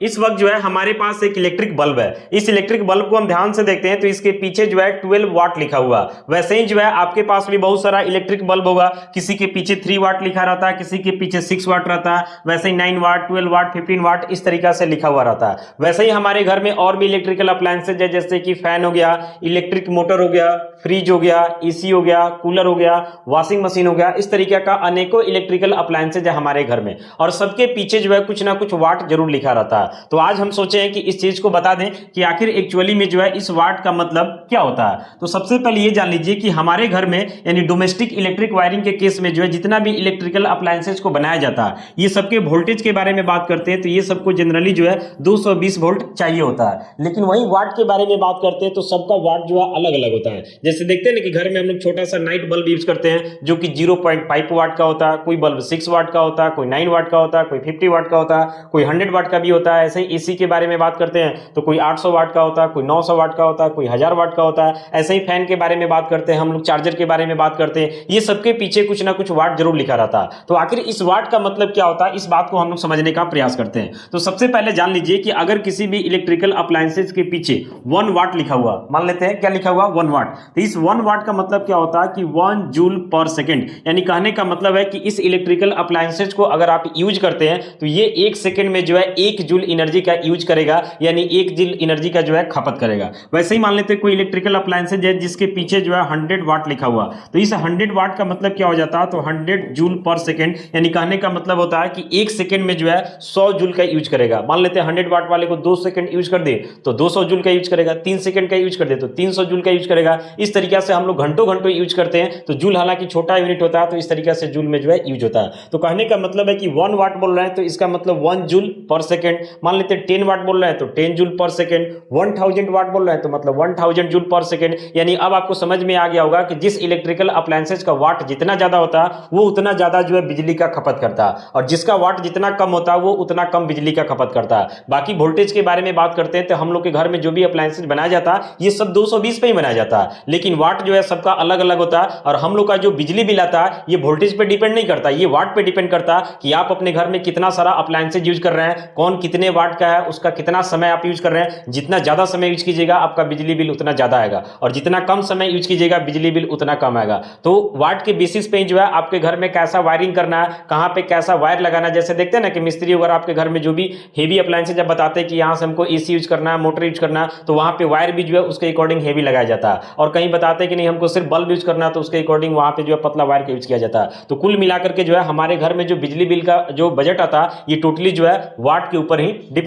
इस वक्त जो है हमारे पास एक इलेक्ट्रिक बल्ब है। इस इलेक्ट्रिक बल्ब को हम ध्यान से देखते हैं तो इसके पीछे जो है 12 वाट लिखा हुआ। वैसे ही जो है आपके पास भी बहुत सारा इलेक्ट्रिक बल्ब होगा, किसी के पीछे 3 वाट लिखा रहता है, किसी के पीछे 6 वाट रहता है, वैसे ही 9 वाट, 12 वाट, 15 वाट इस तरीका से लिखा हुआ रहता है। वैसे ही हमारे घर में और भी इलेक्ट्रिकल अप्लायंसेज है, जैसे कि फैन हो गया, इलेक्ट्रिक मोटर हो गया, फ्रिज हो गया, एसी हो गया, कूलर हो गया, वॉशिंग मशीन हो गया। इस तरीके का अनेकों इलेक्ट्रिकल अप्लायंसेज है हमारे घर में, और सबके पीछे जो है कुछ ना कुछ वाट जरूर लिखा रहता है। तो आज हम सोचे हैं कि इस चीज को बता दें कि आखिर एक्चुअली में जो है इस वाट का मतलब क्या होता है। तो सबसे पहले ये जान लीजिए कि हमारे घर में यानी डोमेस्टिक इलेक्ट्रिक वायरिंग के केस में जो है जितना भी इलेक्ट्रिकल अप्लायंसेज को बनाया जाता है, ये सबके वोल्टेज के बारे में बात करते हैं तो ये सबको जनरली जो है 220 वोल्ट चाहिए होता है। लेकिन वही वाट के बारे में बात करते हैं तो सबका वाट जो है अलग अलग होता है। जैसे देखते हैं ना कि घर में हम लोग छोटा सा नाइट बल्ब यूज करते हैं जो कि 0.5 वाट का होता है, कोई बल्ब 6 वाट का होता है, कोई 9 वाट का होता है, कोई 50 वाट का होता है, कोई 100 वाट का भी होता है। ऐसे ही एसी के बारे में बात करते हैं तो कोई 800 वाट का होता है, कोई 900 वाट का होता है, कोई 1000 वाट का होता है। ऐसे ही फैन के बारे में बात करते हैं हम लोग, चार्जर के बारे में बात करते हैं, ये सबके पीछे कुछ ना कुछ वाट जरूर लिखा रहता है। तो आखिर इस वाट का मतलब क्या होता है, इस बात को हम लोग समझने का प्रयास करते हैं। तो सबसे पहले जान लीजिए कि अगर किसी भी इलेक्ट्रिकल अप्लायंसेज के पीछे 1 वाट लिखा हुआ, मान लेते हैं क्या लिखा हुआ 1 वाट, तो इस 1 वाट का मतलब क्या होता है कि 1 जूल पर सेकेंड। यानी कहने का मतलब है कि इस इलेक्ट्रिकल अप्लायंसेज को अगर आप यूज करते हैं तो ये 1 सेकेंड में जो है 1 जूल एनर्जी का यूज करेगा, यानी 1 जूल एनर्जी का जो है खपत करेगा। वैसे ही मान लेते हैं कोई इलेक्ट्रिकल अप्लायंसेज है जिसके पीछे जो है 100 वाट लिखा हुआ, तो इस 100 वाट का मतलब क्या हो जाता है, तो 100 जूल पर सेकेंड। यानी कहने का मतलब होता है कि 1 सेकेंड में जो है 100 जूल का यूज करेगा। मान लेते हैं 100 वाट वाले को 2 सेकेंड यूज कर दे तो 200 जूल का यूज करेगा, 3 सेकेंड का यूज कर दे तो 300 जूल का यूज करेगा। इस तरीके से हम लोग घंटों घंटों यूज करते हैं। तो जूल हालांकि छोटा यूनिट होता है तो इस तरीके से जूल में जो है यूज होता है। तो कहने का मतलब है कि 1 वाट बोल रहे हैं तो इसका मतलब 1 जूल पर सेकेंड। मान लेते हैं 10 वाट बोल रहे हैं तो 10 जूल पर सेकेंड, 1000 वाट बोल रहे हैं तो मतलब 1000 जूल पर सेकेंड। यानी अब आपको समझ में आ गया होगा कि जिस इलेक्ट्रिकल अप्लायंसेज का वाट जितना ज्यादा होता है वो उतना ज्यादा जो है बिजली का खपत करता है, और जिसका वाट जितना कम होता है वो उतना कम बिजली का खपत करता है। बाकी वोल्टेज के बारे में बात करते हैं तो हम लोग के घर में जो भी अप्लायंसेज बनाया जाता है ये सब 220 पे ही बनाया जाता है, लेकिन वाट जो है सबका अलग अलग होता है। और हम लोग का जो बिजली बिल आता है ये वोल्टेज पे डिपेंड नहीं करता, ये वाट पे डिपेंड करता है कि आप अपने घर में कितना सारा अप्लायंसेज यूज कर रहे हैं, कौन कितने वाट का है, उसका कितना समय आप यूज कर रहे हैं। जितना ज्यादा समय यूज कीजिएगा आपका बिजली बिल उतना ज्यादा आएगा, और जितना कम समय यूज कीजिएगा बिजली बिल उतना कम आएगा। तो वाट के बेसिस पे जो है आपके घर में कैसा वायरिंग करना है, कहां पे कैसा वायर लगाना है। जैसे देखते हैं ना कि मिस्त्री वगैरह आपके घर में जो भी हेवी अप्लायंसेज जब बताते हैं कि यहां से हमको एसी यूज करना है, मोटर यूज करना है, तो वहां पे वायर भी जो है उसके अकॉर्डिंग हेवी लगाया जाता है। और कहीं बताते हैं कि नहीं हमको सिर्फ बल्ब यूज करना है तो उसके अकॉर्डिंग वहां पे जो है पतला वायर का यूज किया जाता है। तो कुल मिलाकर के जो है हमारे घर में जो बिजली बिल का जो बजट आता है ये टोटली जो है वाट के ऊपर ही